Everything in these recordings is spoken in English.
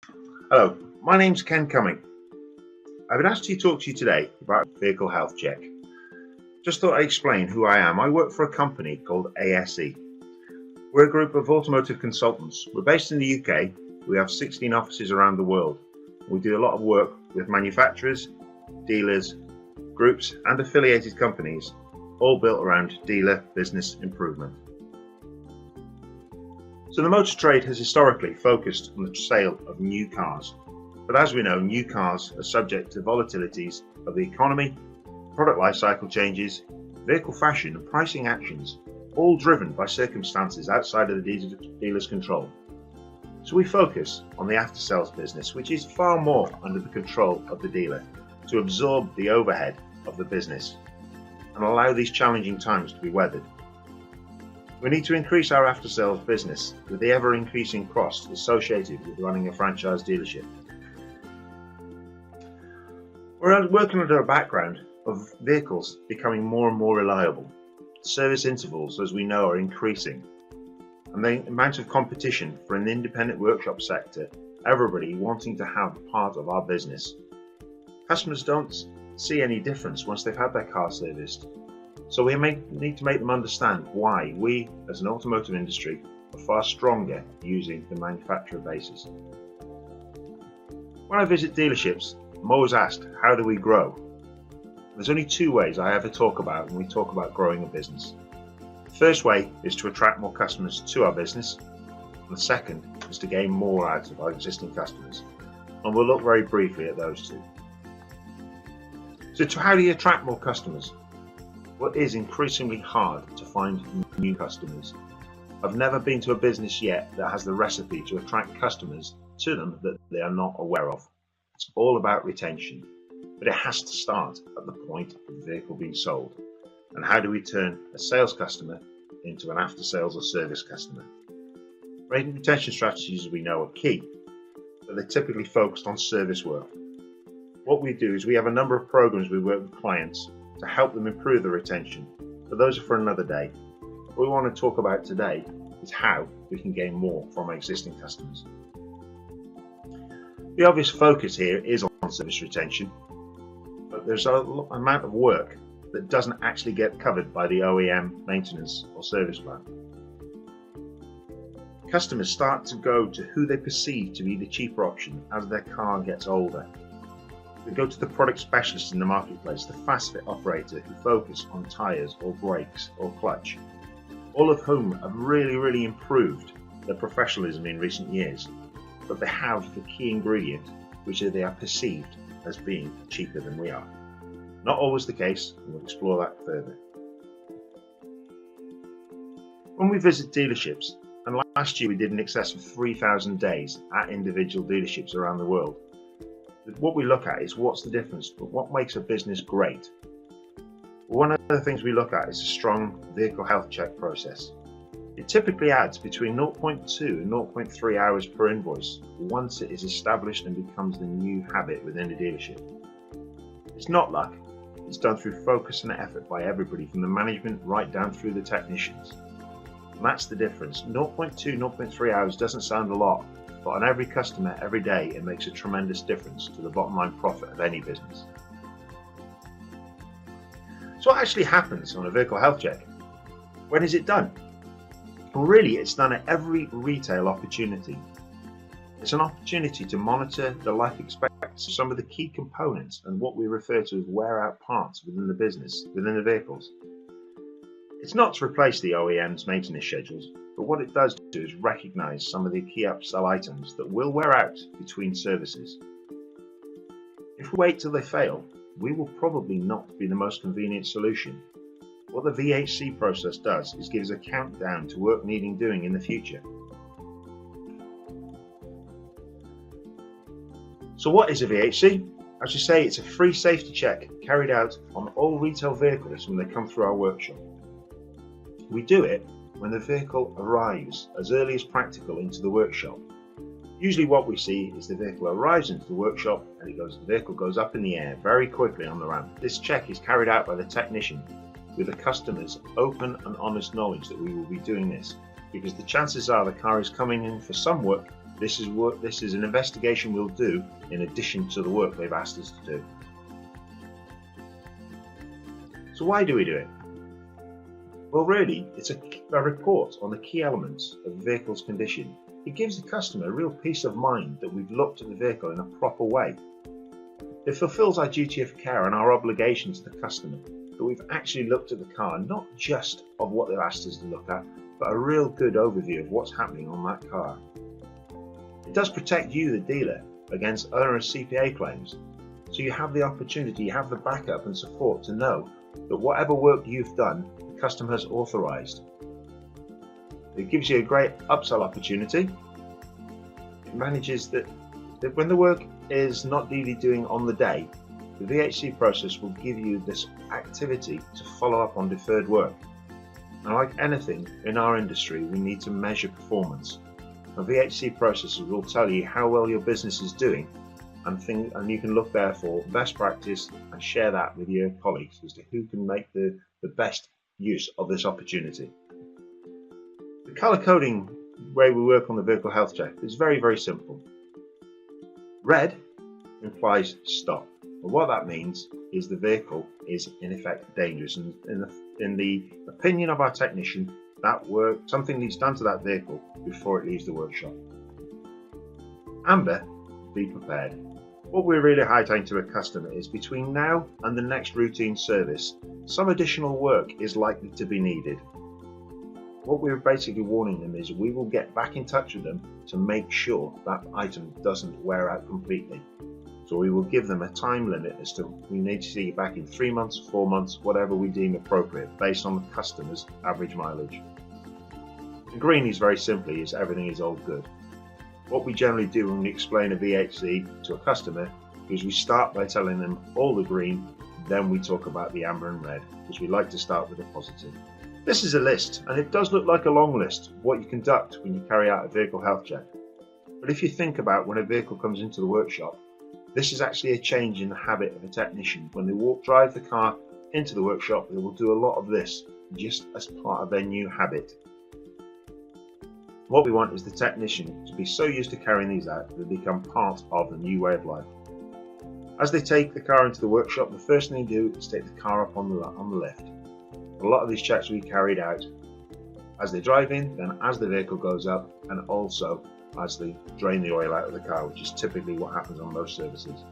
Hello, my name's Ken Cumming. I've been asked to talk to you today about vehicle health check. Just thought I'd explain who I am. I work for a company called ASE. We're a group of automotive consultants. We're based in the UK. We have 16 offices around the world. We do a lot of work with manufacturers, dealers, groups and affiliated companies, all built around dealer business improvement. So the motor trade has historically focused on the sale of new cars. But as we know, new cars are subject to volatilities of the economy, product life cycle changes, vehicle fashion and pricing actions, all driven by circumstances outside of the dealer's control. So we focus on the after-sales business, which is far more under the control of the dealer, to absorb the overhead of the business and allow these challenging times to be weathered. We need to increase our after-sales business with the ever-increasing costs associated with running a franchise dealership. We're working under a background of vehicles becoming more and more reliable. Service intervals, as we know, are increasing, and the amount of competition for an independent workshop sector, everybody wanting to have part of our business. Customers don't see any difference once they've had their car serviced. So we need to make them understand why we, as an automotive industry, are far stronger using the manufacturer basis. When I visit dealerships, I'm always asked, how do we grow? There's only two ways I ever talk about when we talk about growing a business. The first way is to attract more customers to our business, and the second is to gain more out of our existing customers. And we'll look very briefly at those two. So how do you attract more customers? Well, it is increasingly hard to find new customers. I've never been to a business yet that has the recipe to attract customers to them that they are not aware of. It's all about retention, but it has to start at the point of the vehicle being sold. And how do we turn a sales customer into an after-sales or service customer? Retention strategies, as we know, are key, but they're typically focused on service work. What we do is we have a number of programs we work with clients to help them improve their retention, but those are for another day. What we want to talk about today is how we can gain more from our existing customers. The obvious focus here is on service retention, but there's an amount of work that doesn't actually get covered by the OEM maintenance or service plan. Customers start to go to who they perceive to be the cheaper option as their car gets older. They go to the product specialist in the marketplace, the fast fit operator who focus on tyres or brakes or clutch, all of whom have really improved their professionalism in recent years, but they have the key ingredient, which is they are perceived as being cheaper than we are. Not always the case, and we'll explore that further. When we visit dealerships, and last year we did in excess of 3,000 days at individual dealerships around the world, what we look at is what's the difference, but what makes a business great. One of the things we look at is a strong vehicle health check process. It typically adds between 0.2 and 0.3 hours per invoice once it is established and becomes the new habit within a dealership. It's not luck, it's done through focus and effort by everybody from the management right down through the technicians. And that's the difference. 0.2, 0.3 hours doesn't sound a lot, but on every customer, every day, it makes a tremendous difference to the bottom line profit of any business. So what actually happens on a vehicle health check? When is it done? Well, really, it's done at every retail opportunity. It's an opportunity to monitor the life expectancy of some of the key components and what we refer to as wear-out parts within the business, within the vehicles. It's not to replace the OEM's maintenance schedules, but what it does do is recognise some of the key upsell items that will wear out between services. If we wait till they fail, we will probably not be the most convenient solution. What the VHC process does is gives a countdown to work needing doing in the future. So what is a VHC? As you say, it's a free safety check carried out on all retail vehicles when they come through our workshop. We do it when the vehicle arrives as early as practical into the workshop. Usually what we see is the vehicle arrives into the workshop and the vehicle goes up in the air very quickly on the ramp. This check is carried out by the technician with the customer's open and honest knowledge that we will be doing this, because the chances are the car is coming in for some work This is an investigation we'll do in addition to the work they've asked us to do. So why do we do it? Well, really, it's a report on the key elements of the vehicle's condition. It gives the customer a real peace of mind that we've looked at the vehicle in a proper way. It fulfills our duty of care and our obligation to the customer, that we've actually looked at the car, not just of what they've asked us to look at, but a real good overview of what's happening on that car. It does protect you, the dealer, against onerous CPA claims, so you have the opportunity, you have the backup and support to know that whatever work you've done, the customer has authorised. It gives you a great upsell opportunity. It manages that when the work is not really doing on the day, the VHC process will give you this activity to follow up on deferred work. And like anything in our industry, we need to measure performance. A VHC process will tell you how well your business is doing, and you can look there for best practice and share that with your colleagues as to who can make the best use of this opportunity. The colour coding way we work on the vehicle health check is very, very simple. Red implies stop. And what that means is the vehicle is in effect dangerous, and in the opinion of our technician, something needs done to that vehicle before it leaves the workshop. Amber, be prepared. What we're really highlighting to a customer is between now and the next routine service, some additional work is likely to be needed. What we're basically warning them is we will get back in touch with them to make sure that item doesn't wear out completely. So we will give them a time limit as to we need to see you back in 3 months, 4 months, whatever we deem appropriate based on the customer's average mileage. The green is very simply is everything is all good. What we generally do when we explain a VHC to a customer is we start by telling them all the green, then we talk about the amber and red, because we like to start with a positive. This is a list, and it does look like a long list of what you conduct when you carry out a vehicle health check. But if you think about when a vehicle comes into the workshop, this is actually a change in the habit of a technician. When they drive the car into the workshop, they will do a lot of this just as part of their new habit. What we want is the technician to be so used to carrying these out that they become part of the new way of life. As they take the car into the workshop, the first thing they do is take the car up on the lift. A lot of these checks will be carried out as they drive in, then as the vehicle goes up, and also as they drain the oil out of the car, which is typically what happens on most services.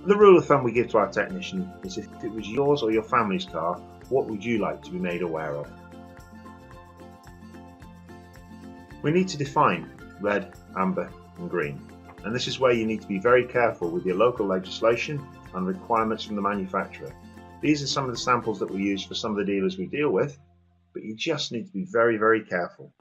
The rule of thumb we give to our technician is if it was yours or your family's car, what would you like to be made aware of? We need to define red, amber and green, and this is where you need to be very careful with your local legislation and requirements from the manufacturer. These are some of the samples that we use for some of the dealers we deal with, but you just need to be very, very careful.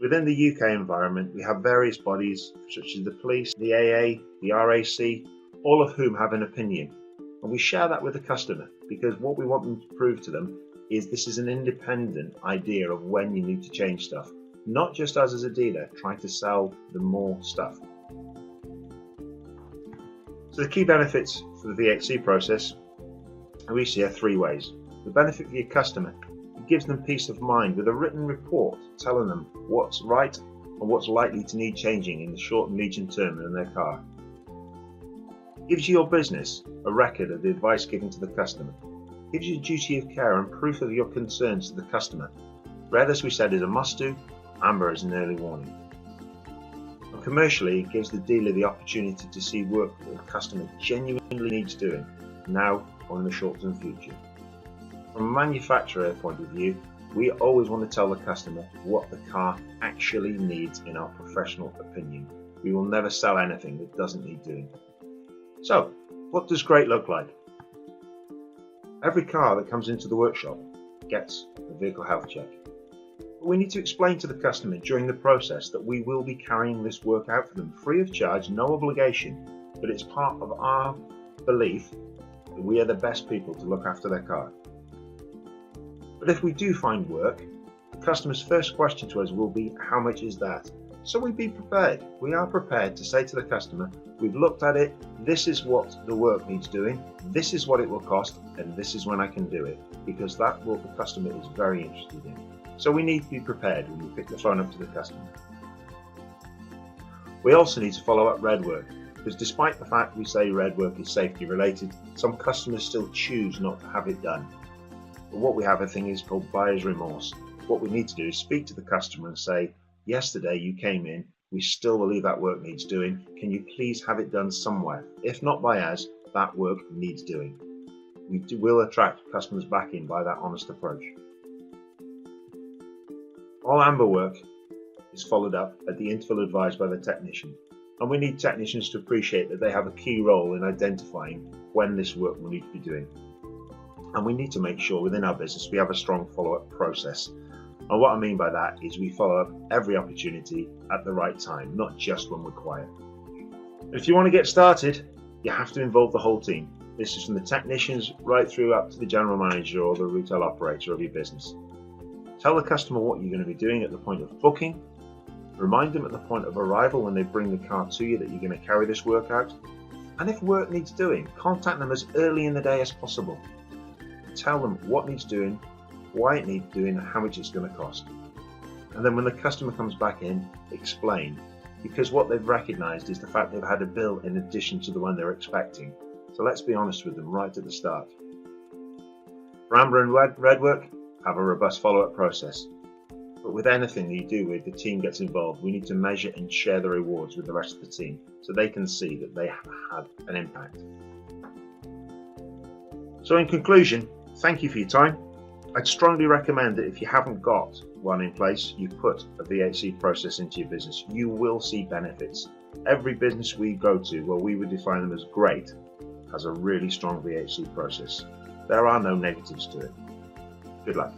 Within the UK environment, we have various bodies such as the police, the AA, the RAC, all of whom have an opinion. And we share that with the customer because what we want them to prove to them is this is an independent idea of when you need to change stuff, not just us as a dealer trying to sell them more stuff. So the key benefits for the VHC process we see are 3 ways. The benefit for your customer, it gives them peace of mind with a written report telling them what's right and what's likely to need changing in the short and medium term in their car. It gives your business a record of the advice given to the customer. It gives you a duty of care and proof of your concerns to the customer. Red, as we said, is a must-do, amber is an early warning. And commercially, it gives the dealer the opportunity to see work that the customer genuinely needs doing, now or in the short-term future. From a manufacturer point of view, we always want to tell the customer what the car actually needs in our professional opinion. We will never sell anything that doesn't need doing. So, what does great look like? Every car that comes into the workshop gets a vehicle health check. But we need to explain to the customer during the process that we will be carrying this work out for them free of charge, no obligation, but it's part of our belief that we are the best people to look after their car. But if we do find work, the customer's first question to us will be, how much is that? So we be prepared. We are prepared to say to the customer, we've looked at it, this is what the work needs doing, this is what it will cost, and this is when I can do it, because that's what the customer is very interested in. So we need to be prepared when we pick the phone up to the customer. We also need to follow up red work, because despite the fact we say red work is safety related, some customers still choose not to have it done. But what we have a thing is called buyer's remorse. What we need to do is speak to the customer and say, yesterday you came in, we still believe that work needs doing, can you please have it done somewhere? If not by us, that work needs doing. We will attract customers back in by that honest approach. All amber work is followed up at the interval advised by the technician, and we need technicians to appreciate that they have a key role in identifying when this work will need to be doing. And we need to make sure within our business we have a strong follow-up process. And what I mean by that is we follow up every opportunity at the right time, not just when we're quiet. If you want to get started, you have to involve the whole team. This is from the technicians right through up to the general manager or the retail operator of your business. Tell the customer what you're going to be doing at the point of booking. Remind them at the point of arrival when they bring the car to you that you're going to carry this work out. And if work needs doing, contact them as early in the day as possible. Tell them what needs doing, why it needs doing, and how much it's going to cost. And then when the customer comes back in, explain. Because what they've recognised is the fact they've had a bill in addition to the one they're expecting. So let's be honest with them right at the start. For amber and red work, have a robust follow-up process. But with anything that you do with the team gets involved, we need to measure and share the rewards with the rest of the team so they can see that they have had an impact. So in conclusion, thank you for your time. I'd strongly recommend that if you haven't got one in place, you put a VHC process into your business. You will see benefits. Every business we go to, well, we would define them as great, has a really strong VHC process. There are no negatives to it. Good luck.